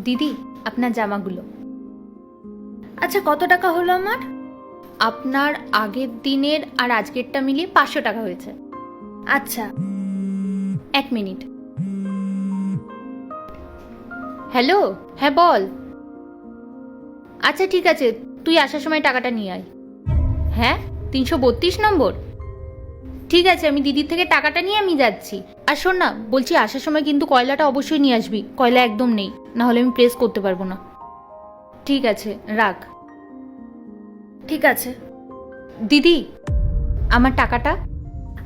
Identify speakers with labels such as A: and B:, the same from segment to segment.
A: দিদি, আপনার জামাগুলো।
B: আচ্ছা, কত টাকা হলো আমার?
A: আপনার আগের দিনের আর আজকেরটা মিলিয়ে 500 টাকা হয়েছে।
B: আচ্ছা।
A: 1 মিনিট। হ্যালো, হ্যাঁ বল। আচ্ছা ঠিক আছে, তুই আসার সময় টাকাটা নিয়ে আয়। হ্যাঁ, 332 নম্বর। ঠিক আছে, আমি দিদির থেকে টাকাটা নিয়ে আমি যাচ্ছি। আর শোন না, বলছি আসার সময় কিন্তু কয়লাটা অবশ্যই নিয়ে আসবি। কয়লা একদম নেই, না হলে আমি প্রেস করতে পারবো না। ঠিক আছে, রাখ।
B: ঠিক আছে।
A: দিদি, আমার টাকাটা।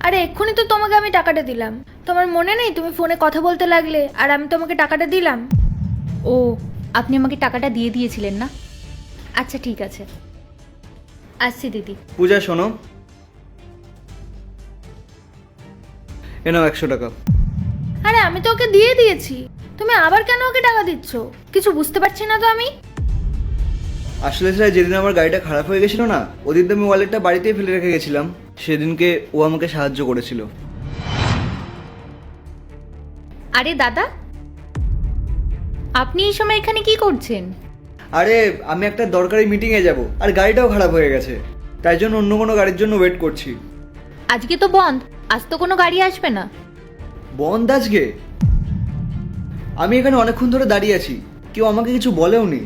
B: আরে এক্ষুনি তো তোমাকে আমি টাকাটা দিলাম। তোমার মনে নেই তুমি ফোনে কথা বলতে লাগলে আর আমি তোমাকে টাকাটা দিলাম?
A: ও, আপনি আমাকে টাকাটা দিয়ে দিয়েছিলেন না? আচ্ছা ঠিক আছে, আসছি দিদি।
C: পূজা শোনো, এ নাও 100 টাকা।
B: আরে আমি তো ওকে দিয়ে দিয়েছি, তুমি আবার কেন ওকে টাকা দিচ্ছ? কিছু বুঝতে পারছি না তো আমি।
C: আসলে স্যার, যেদিন আমার গাড়িটা খারাপ হয়ে গেছিল না, ওদিন তো আমি ওয়ালেটটা বাড়িতেই ফেলে রেখে গেছিলাম। সেদিনকে ও আমাকে সাহায্য করেছিল।
A: আরে দাদা, আপনি এই সময় এখানে কি করছেন?
C: আরে আমি একটা দরকারি মিটিংয়ে যাব, আর গাড়িটাও খারাপ হয়ে গেছে, তাই জন্য অন্য কোনো গাড়ির জন্য ওয়েট করছি।
A: আজকে তো বন্ধ, আজ তো কোনো গাড়ি আসবে না।
C: বন্ধ আজকে? আমি এখানে অনেকক্ষণ ধরে দাঁড়িয়ে আছি, কেউ আমাকে কিছু বলেও নি।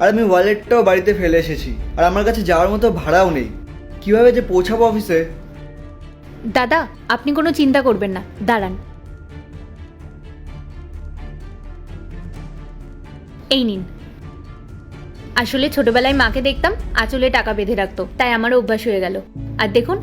C: আর আমি ওয়ালেটটাও বাড়িতে ফেলে এসেছি, আর আমার কাছে যাওয়ার মতো ভাড়াও নেই। কিভাবে যে পৌঁছাবো অফিসে?
A: দাদা, আপনি কোনো চিন্তা করবেন না, দাঁড়ান। এই নিন। আসলে ছোটবেলায় মাকে দেখতাম আঁচলে টাকা বেঁধে রাখতো, তাই আমারও অভ্যাস হয়ে গেল। আর দেখুন,